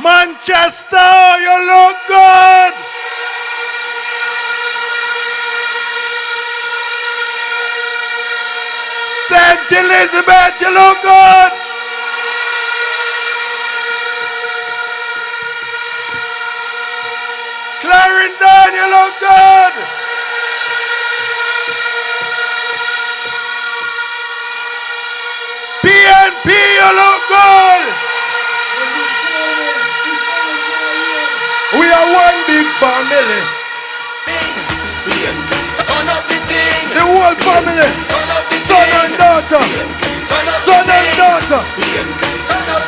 Manchester, you look good. St. Elizabeth, you look good. Clarendon, you look good. PNP, you look good. We are one big family. Turn up the thing. The whole family. Son and daughter. Son and daughter. Turn up.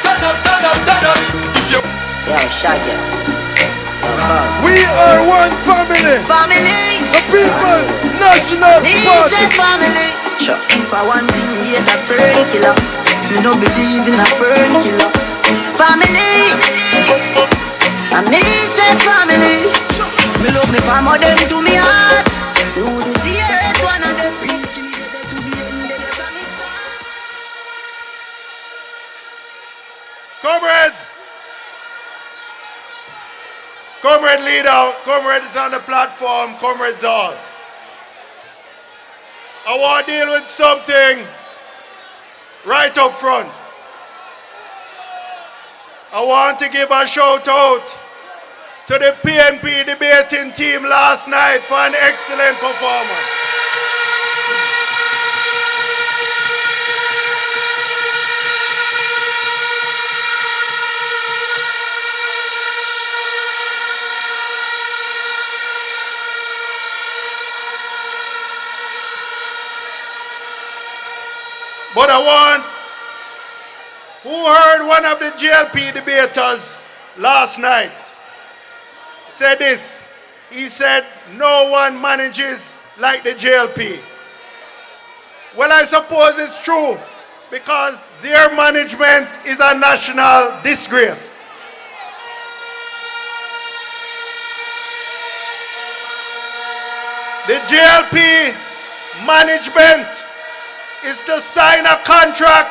Yo, Shaggy. We are one family. Family. The People's National Party. Family. Sure. If I want to be a fern killer, me no believe in a fern killer. Family. I me say family. Me love me family, them to me heart. You the dearest one of them. Real to the end of the family. Comrades. Comrade leader, comrades on the platform, comrades all. I want to deal with something right up front. I want to give a shout out to the PNP debating team last night for an excellent performance. But I want, who heard one of the GLP debaters last night say this? He said, no one manages like the GLP. Well, I suppose it's true because their management is a national disgrace. The GLP management is to sign a contract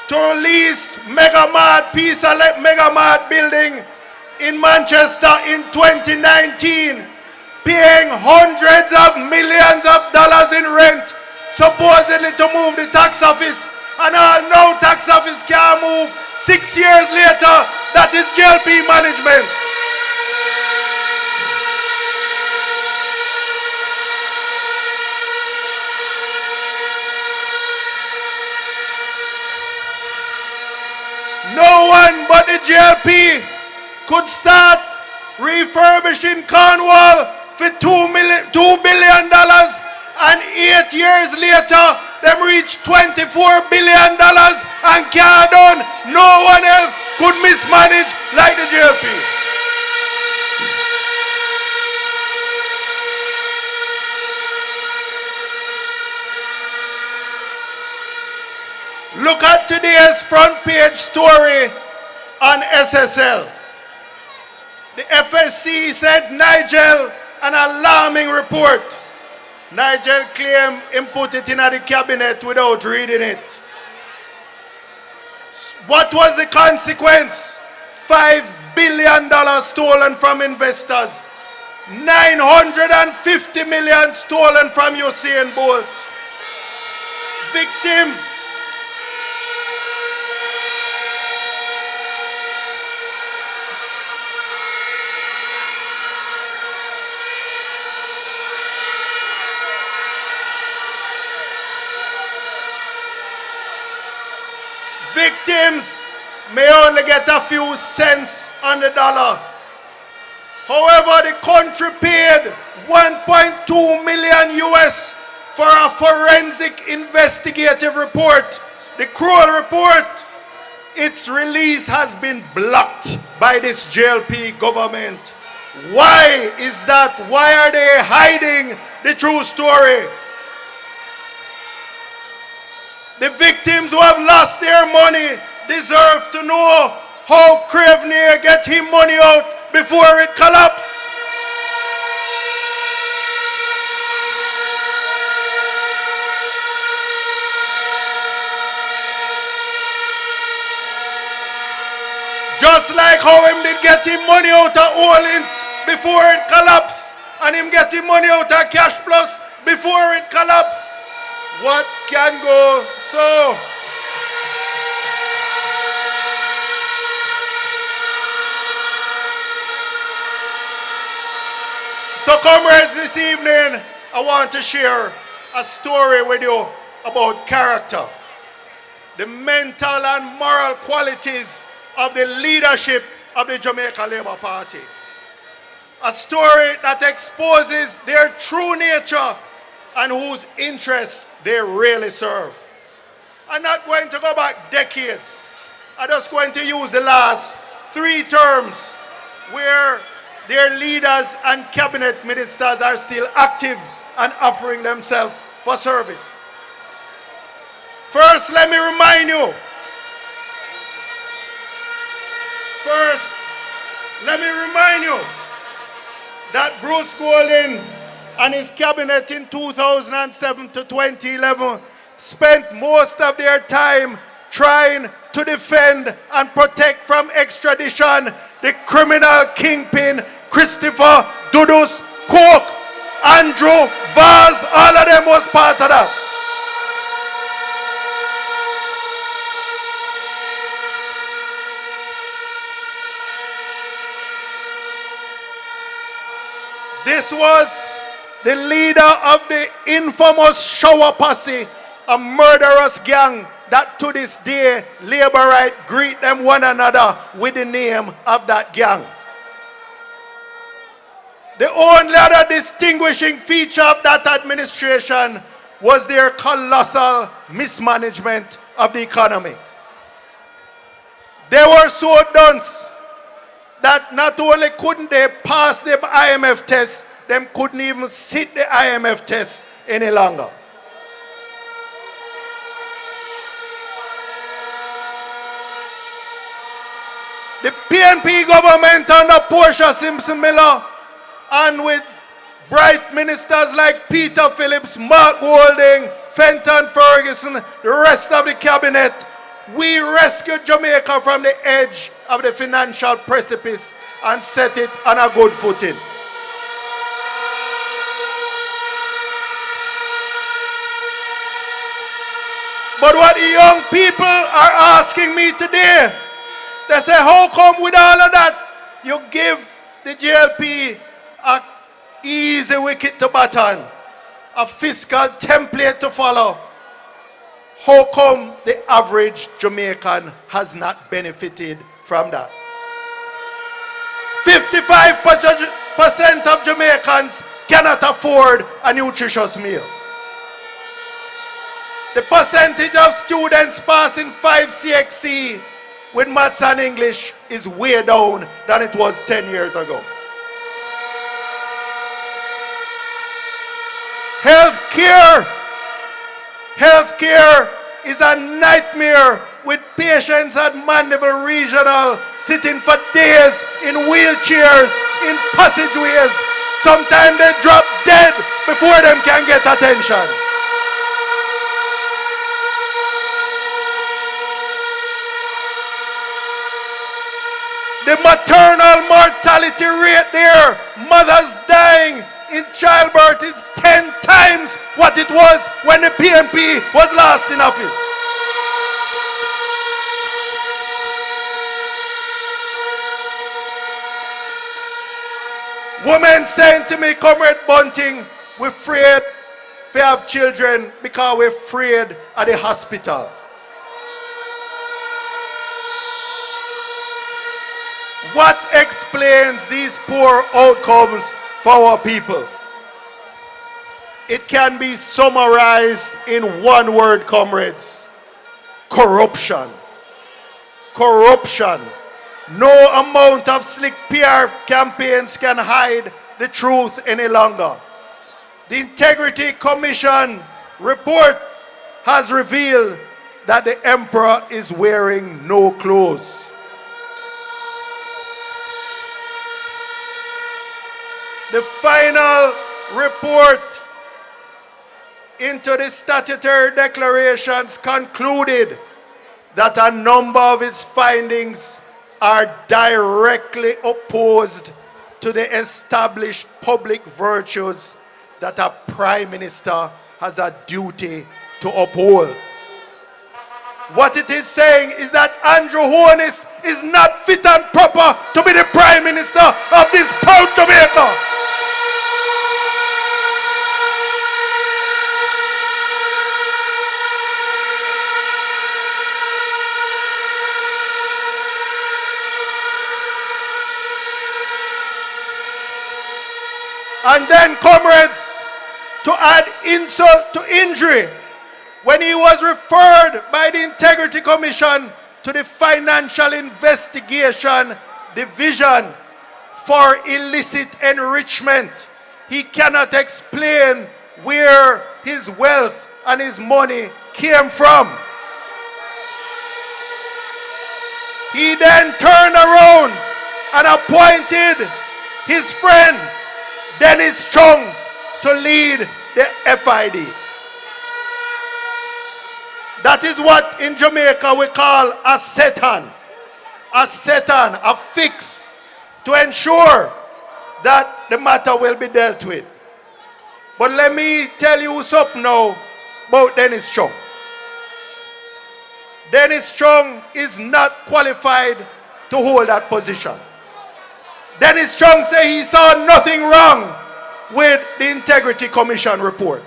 to lease Megamart, piece of Megamart building in Manchester in 2019, paying hundreds of millions of dollars in rent, supposedly to move the tax office, and no tax office can move. 6 years later, that is GLP management. No one but the GLP could start refurbishing Cornwall for $2 billion, and 8 years later, them reached $24 billion and can't done. No one else could mismanage like the GLP. Look at today's front page story on SSL. The FSC said Nigel, an alarming report. Nigel claimed he put it in the cabinet without reading it. What was the consequence? $5 billion stolen from investors. 950 million stolen from Usain Bolt. Victims. Victims may only get a few cents on the dollar. However, the country paid 1.2 million US for a forensic investigative report. The cruel report, its release has been blocked by this JLP government. Why is that? Why are they hiding the true story? The victims who have lost their money deserve to know how Craveney get him money out before it collapsed. Just like how him did get him money out of Olint before it collapsed, and him get him money out of Cash Plus before it collapsed. What can go so? So comrades, this evening, I want to share a story with you about character. The mental and moral qualities of the leadership of the Jamaica Labour Party. A story that exposes their true nature and whose interests they really serve. I'm not going to go back decades. I'm just going to use the last 3 terms where their leaders and cabinet ministers are still active and offering themselves for service. First, let me remind you. That Bruce Golding and his cabinet in 2007 to 2011 spent most of their time trying to defend and protect from extradition the criminal kingpin Christopher Dudus Cook, Andrew Vaz, all of them was part of that. This was the leader of the infamous Shower Posse, a murderous gang that to this day Labourite greet them one another with the name of that gang. The only other distinguishing feature of that administration was their colossal mismanagement of the economy. They were so dunce that not only couldn't they pass the IMF test, them couldn't even sit the IMF test any longer. The PNP government under Portia Simpson Miller and with bright ministers like Peter Phillips, Mark Golding, Fenton Ferguson, the rest of the cabinet, we rescued Jamaica from the edge of the financial precipice and set it on a good footing. But what the young people are asking me today, they say, how come with all of that, you give the JLP a easy wicket to baton, a fiscal template to follow? How come the average Jamaican has not benefited from that? 55% of Jamaicans cannot afford a nutritious meal. The percentage of students passing 5 CXC with maths and English is way down than it was 10 years ago. Healthcare is a nightmare with patients at Mandeville Regional sitting for days in wheelchairs, in passageways. Sometimes they drop dead before them can get attention. The maternal mortality rate there, mothers dying in childbirth, is 10 times what it was when the PNP was last in office. Women saying to me, Comrade Bunting, we're afraid to have children because we're afraid of the hospital. What explains these poor outcomes for our people? It can be summarized in one word, comrades: corruption. Corruption. No amount of slick PR campaigns can hide the truth any longer. The Integrity Commission report has revealed that the emperor is wearing no clothes. The final report into the statutory declarations concluded that a number of its findings are directly opposed to the established public virtues that a prime minister has a duty to uphold. What it is saying is that Andrew Holness is not fit and proper to be the prime minister of this proud Jamaica. And then, comrades, to add insult to injury, when he was referred by the Integrity Commission to the Financial Investigation Division for illicit enrichment, he cannot explain where his wealth and his money came from. He then turned around and appointed his friend Dennis Chung to lead the FID. That is what in Jamaica we call a set-on. A set-on, a fix to ensure that the matter will be dealt with. But let me tell you something now about Dennis Chung. Dennis Chung is not qualified to hold that position. Dennis Chung said he saw nothing wrong with the Integrity Commission report.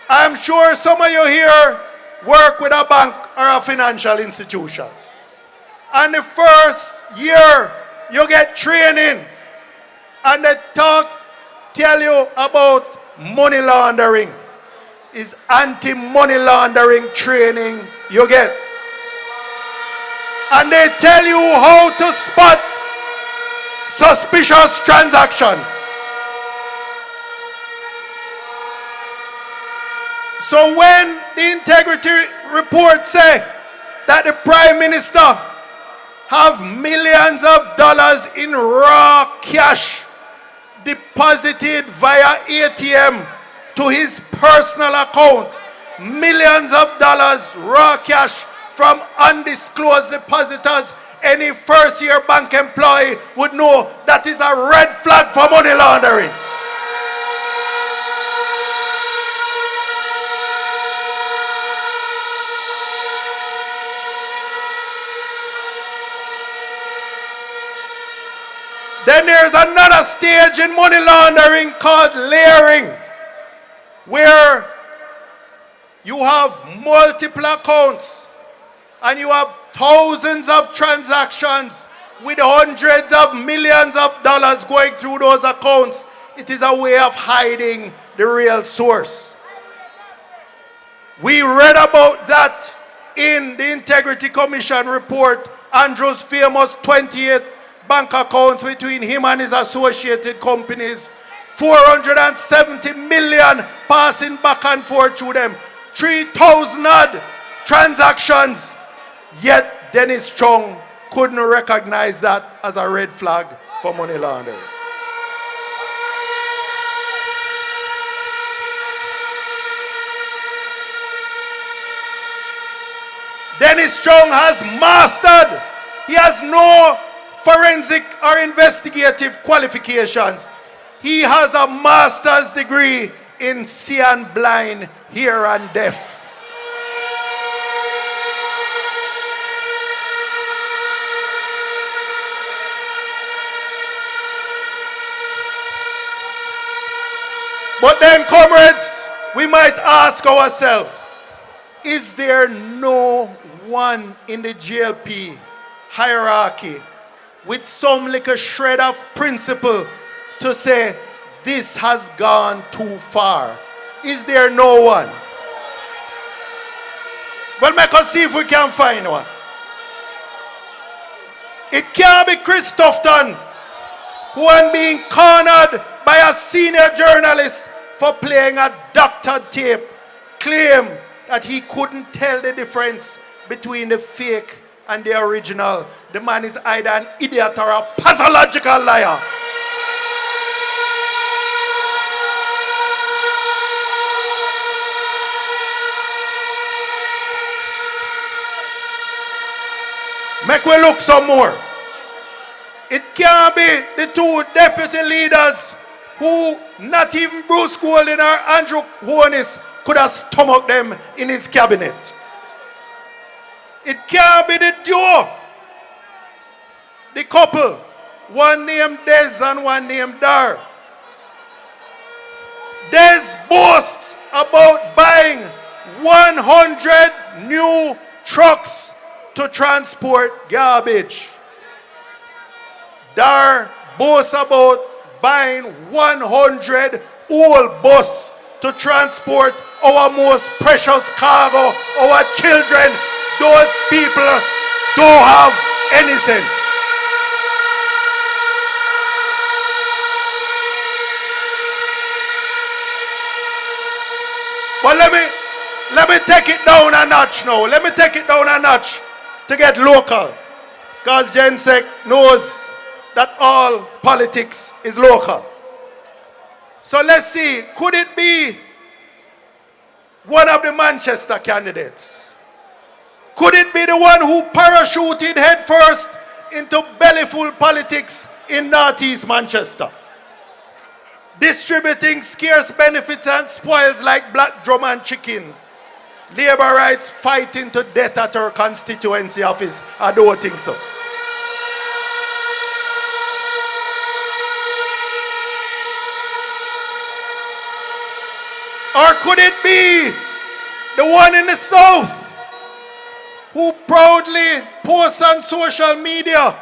I'm sure some of you here work with a bank or a financial institution. And the first year you get training and they tell you about money laundering. Is anti-money laundering training you get. And they tell you how to spot suspicious transactions. So when the integrity report say that the Prime Minister have millions of dollars in raw cash deposited via ATM to his personal account, millions of dollars raw cash from undisclosed depositors, any first-year bank employee would know that is a red flag for money laundering. Then there's another stage in money laundering called layering, where you have multiple accounts and you have thousands of transactions with hundreds of millions of dollars going through those accounts. It is a way of hiding the real source. We read about that in the Integrity Commission report, Andrew's famous 28 bank accounts between him and his associated companies, 470 million passing back and forth through them, 3,000 odd transactions. Yet Dennis Chung couldn't recognize that as a red flag for money laundering. Dennis Chung has mastered. He has no forensic or investigative qualifications. He has a master's degree in see and blind, hear and deaf. But then, comrades, we might ask ourselves, is there no one in the GLP hierarchy with some little shred of principle to say this has gone too far? Is there no one? Well, make us see if we can find one. It can't be Chris Tufton, who am being cornered by a senior journalist for playing a doctored tape, claim that he couldn't tell the difference between the fake and the original. The man is either an idiot or a pathological liar. Make we look some more. It can't be the two deputy leaders who not even Bruce Golding or Andrew Holness could have stomached them in his cabinet. It can't be the duo, the couple, one named Des and one named Dar. Des boasts about buying 100 new trucks to transport garbage. Dar boasts about buying 100 old bus to transport our most precious cargo, our children. Those people don't have any sense. But let me take it down a notch now. Let me take it down a notch to get local. Because Jensek knows that all politics is local. So let's see, could it be one of the Manchester candidates? Could it be the one who parachuted headfirst into bellyful politics in Northeast Manchester? Distributing scarce benefits and spoils like black drum and chicken. Labour rights fighting to death at her constituency office. I don't think so. Or could it be the one in the south who proudly posts on social media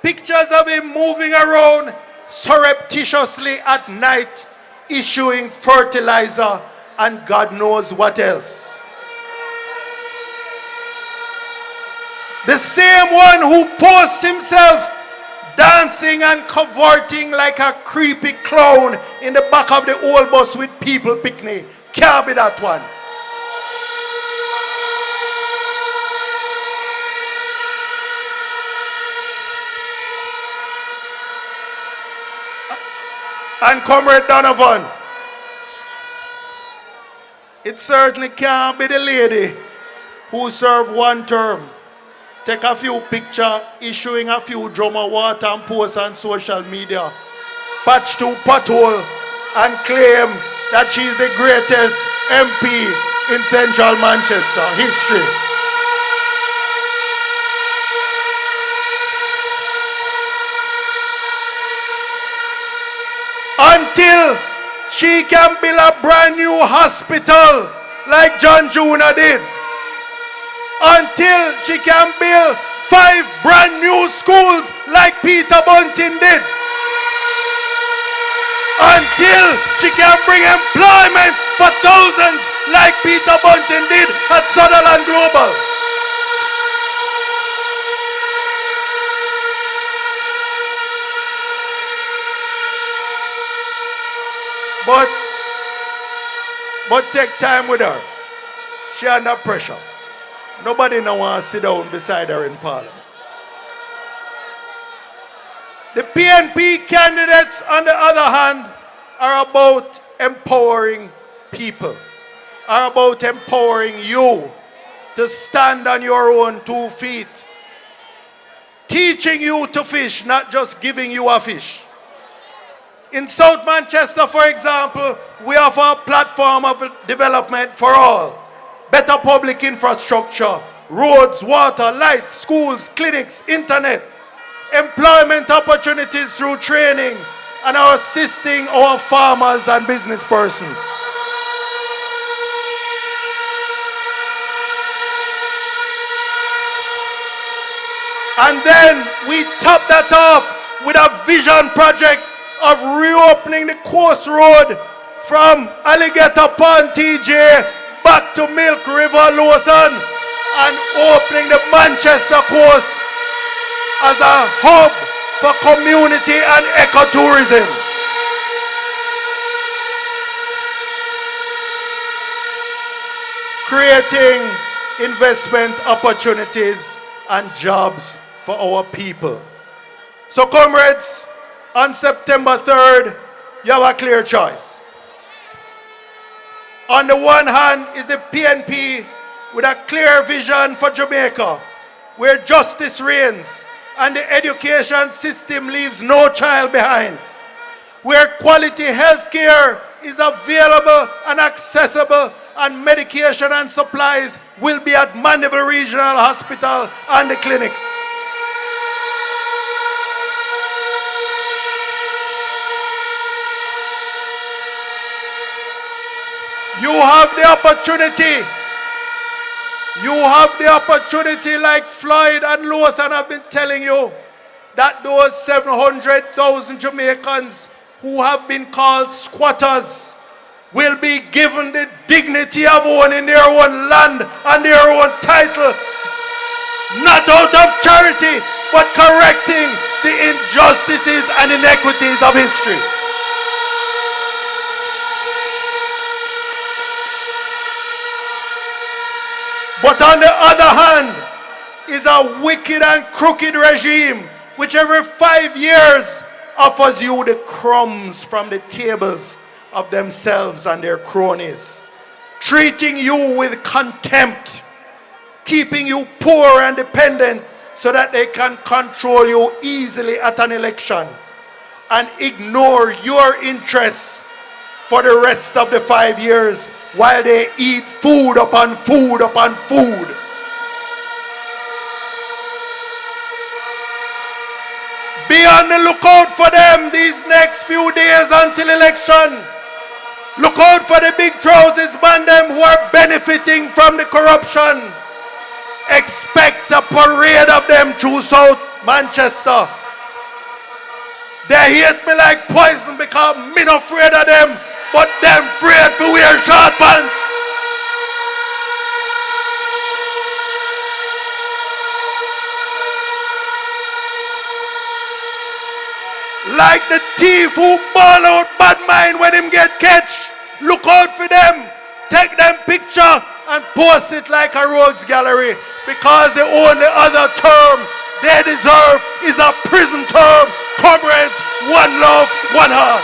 pictures of him moving around surreptitiously at night, issuing fertilizer and God knows what else? The same one who posts himself dancing and cavorting like a creepy clown in the back of the old bus with people picnic. Can't be that one. And Comrade Donovan, it certainly can't be the lady who served one term, take a few pictures, issuing a few drum of water and post on social media, patch to pothole and claim that she's the greatest MP in Central Manchester history. Until she can build a brand new hospital like John Jr. did. Until she can build 5 brand new schools like Peter Bunting did. Until she can bring employment for thousands like Peter Bunting did at Sutherland Global. But take time with her. She under pressure. Nobody now wants to sit down beside her in Parliament. The PNP candidates, on the other hand, are about empowering people, are about empowering you to stand on your own 2 feet, teaching you to fish, not just giving you a fish. In South Manchester, for example, we offer a platform of development for all. Better public infrastructure, roads, water, lights, schools, clinics, internet, employment opportunities through training, and are assisting our farmers and business persons. And then we top that off with a vision project of reopening the coast road from Alligator Pond TJ back to Milk River Lothan and opening the Manchester coast as a hub for community and ecotourism. Creating investment opportunities and jobs for our people. So comrades, on September 3rd, you have a clear choice. On the one hand is the PNP with a clear vision for Jamaica, where justice reigns and the education system leaves no child behind, where quality health care is available and accessible, and medication and supplies will be at Mandeville Regional Hospital and the clinics. You have the opportunity like Floyd and Lothan have been telling you, that those 700,000 Jamaicans who have been called squatters will be given the dignity of owning their own land and their own title, not out of charity, but correcting the injustices and inequities of history. But on the other hand is a wicked and crooked regime which every 5 years offers you the crumbs from the tables of themselves and their cronies, treating you with contempt, keeping you poor and dependent so that they can control you easily at an election and ignore your interests for the rest of the 5 years while they eat food upon food upon food. Be on the lookout for them these next few days until election. Look out for the big trousers man them who are benefiting from the corruption. Expect a parade of them through South Manchester. They hate me like poison because me not afraid of them, but them afraid to wear short pants. Like the thief who ball out bad mind when him get catch. Look out for them. Take them picture and post it like a rogues gallery, because the only other term they deserve is a prison term. Comrades, one love, one heart.